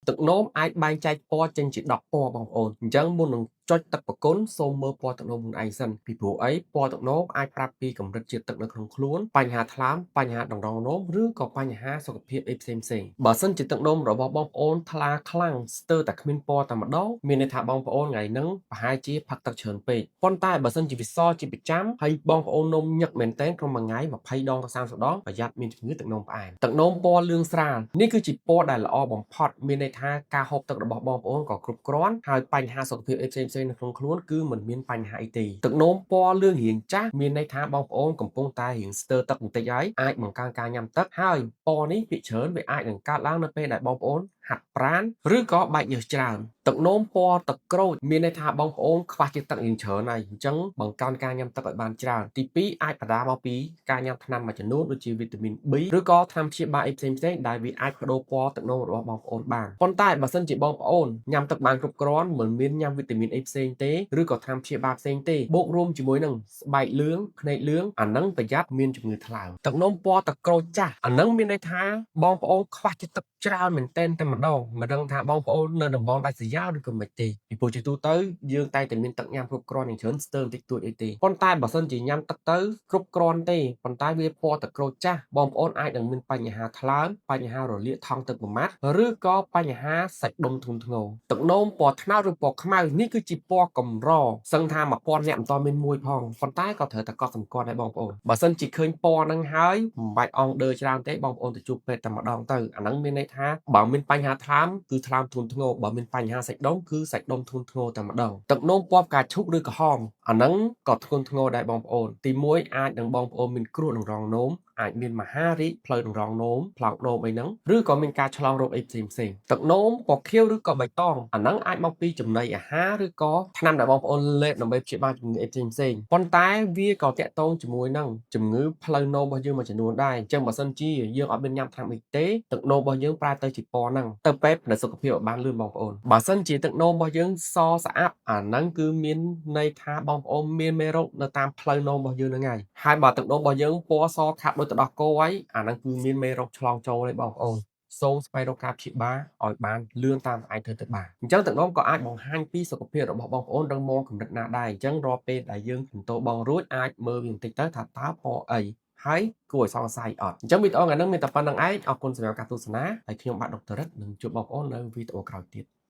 ទឹកនោមអាចបែងចែកពណ៌ចេញជា10ពណ៌បងប្អូនអញ្ចឹងមុននឹងចុចទឹកប្រគុណសូមមើលពណ៌ទឹកនោមខ្លួនឯងសិនពីព្រោះអីពណ៌ទឹកនោមអាចប្រាប់ពីកម្រិតជាតិទឹកនៅក្នុងខ្លួនបញ្ហាថ្លើមបញ្ហាដង្រងនោមឬក៏បញ្ហាសុខភាពអីផ្សេងបើសិនជាទឹកនោមរបស់បងប្អូនថ្លាខ្លាំងស្ទើរតែគ្មានពណ៌តែម្ដងមានន័យថាបងប្អូនថ្ងៃហ្នឹងប្រហែលជាផឹកទឹកច្រើនពេកប៉ុន្តែបើសិនជាវាសជាប្រចាំហើយបងប្អូននោមញឹកមែនទែនក្នុងមួយថ្ងៃ20ដងទៅ30ដងប្រយ័ត្នមានជំងឺទឹកនោមផ្អែមទឹកនោមពណ៌លឿងស្រាលនេះគឺជាពណ៌ដែលល្អបំផុតមានន័យថាការហូបទឹករបស់បងប្អូនក៏គ្រប់គ្រាន់ហើយបញ្ហាសុខភាពអីផ្សេងៗនៅក្នុងខ្លួនគឺមិនមានបញ្ហាអីទេទឹកនោមពណ៌លឿងរាងចាស់មានន័យថាបងប្អូនកំពុងតែរៀងស្ទើរទឹកបន្តិចហើយអាចបង្កើនការញ៉ាំទឹកហើយពណ៌នេះភាគច្រើនវាអាចនឹងកើតឡើងនៅពេលដែលបងប្អូនហាត់ប្រាណឬក៏បែកញើសច្រើនទឹកនោមពណ៌ទឹកក្រូចមានន័យថាបងប្អូនខ្វះជាតិទឹករៀងច្រើនហើយអញ្ចឹងបង្កើនការញ៉ាំទឹកឲ្យបានច្រើនទី2អាចបណ្ដាលមកពីការញ៉ាំថ្នាំមួយចំនួនដូចជាវីតាមីន B ឬក៏ថ្នាំព្យាបាលអីផ្សេងៗដែលវាអាចបដូរពណ៌ទឹកនោមរបស់បងប្អូនបានប៉ុន្តែបើសិនជាបងប្អូនញ៉ាំទឹកបានគ្រប់គ្រាន់មិនមានញ៉ាំវីតាមីនអីផ្សេងទេឬក៏ថ្នាំព្យាបាលផ្សេងទេបូករួមជាមួយនឹងស្បែកលឿងភ្នែកលឿងអានឹងប្រយ័ត្នមានជំងឺថ្លើមទឹកនោមពណ៌ទឹកក្រូចចាស់អានឹងមានន័យថាបងប្អូនខ្វះជាតិទឹកច្រើនមែនទែនតែម្ដងមិនដឹងថាបងប្អូននៅតំបន់ដាច់ស្រយាលឬក៏មិនទេពីព្រោះជាទូទៅយើងតែងតែមានទឹកញ៉ាំគ្រប់គ្រាន់យ៉ាងច្រើនស្ទើរបន្តិចតួចអីទេប៉ុន្តែបើសិនជាញ៉ាំទឹកទៅគ្រប់គ្រាន់ទេប៉ុន្តែវាពណ៌ទឹកក្រូចចាស់បងប្អូនអាចនឹងមានបញ្ហាថ្លើមបញ្ហារលាកថង់ទឹកប្រមាត់ឬក៏បញ្ហាសាច់ដុំធ្ងន់ធ្ងរទឹកនោមពណ៌ត្នោតឬពណ៌ខ្មៅនេះគឺជាពណ៌កម្រសឹងថា1000អ្នកមិនទាន់មានមួយផងប៉ុន្តែក៏ត្រូវតែកត់សម្គាល់ដែរបងប្អូនបើសិនជាឃើញពណ៌ហ្នឹងហើយមិនបាច់អង់ដឺច្រើនទេបងប្អូនទៅជួបពេទ្យតែម្ដងទៅអាហ្នឹងមានន័យថាបើមានបញ្ហាថ្លើមគឺថ្លើមធ្ងន់ធ្ងរបើមានបញ្ហាសាច់ដុំគឺសាច់ដុំធ្ងន់ធ្ងរតែម្ដងទឹកនោមពណ៌ផ្កាឈូកឬក្រហមអាហ្នឹងក៏ធ្ងន់ធ្ងរដែរបងប្អូនទី1អាចនឹងបងប្អូនមានគ្រោះដង្រងនោមអាចមានមហារីកផ្លូវដង្រងនោមប្លង់នោមអីហ្នឹងឬក៏មានការឆ្លងរោគអីផ្សេងទឹកនោមពណ៌ខៀវឬក៏បៃតងអាហ្នឹងអាចមកពីចំណីអាហារឬក៏ថ្នាំដែលបងប្អូនលេបដើម្បីព្យាបាលជំងឺអីផ្សេងប៉ុន្តែវាក៏តាក់ទងជាមួយនឹងជំងឺផ្លូវនោមរបស់យើងមួយចំនួនដែរអញ្ចឹងបើសិនជាយើងអត់មានញ៉ាំថ្នាំអីទេទឹកនោមរបស់យើងប្រែទៅជាពណ៌ហ្នឹងទៅពេទ្យផ្នែកសុខភាពឲ្យបានលឿនបងប្អូនបើសិនជាទឹកនោមរបស់យើងសស្អាប់អាហ្នឹងគឺមានន័យថាបងប្អូនមានមេរោគនៅតាមផ្លូវនោមរបស់យើងហ្នឹងហើយបើទឹកនោមរបស់យើងពណ៌សខាប់ដូចទៅដោះគោហើយអាហ្នឹងគឺមានមេរោគឆ្លងចូលទេបងប្អូនសូមស្វែងរកការព្យាបាលឲ្យបានលឿនតាមអាចធ្វើទៅបានអញ្ចឹងទឹកនោមក៏អាចបង្ហាញពីសុខភាពរបស់បងប្អូនដឹងមកកម្រិតណាដែរអញ្ចឹងរាល់ពេលដែលយើងជំទោបងរួចអាចមើលវាបន្តិចទៅថាតើពណ៌អីហើយគួរឲ្យសង្ស័យអត់អញ្ចឹងវីដេអូថ្ងៃនេះមានតែប៉ុណ្្នឹងឯងអរគុណសម្រាប់ការទស្សនាហើយខ្ញុំបាទដុកទ័ររិទ្ធនឹងជួបបងប្អូននៅវីដេអូក្រោយទៀត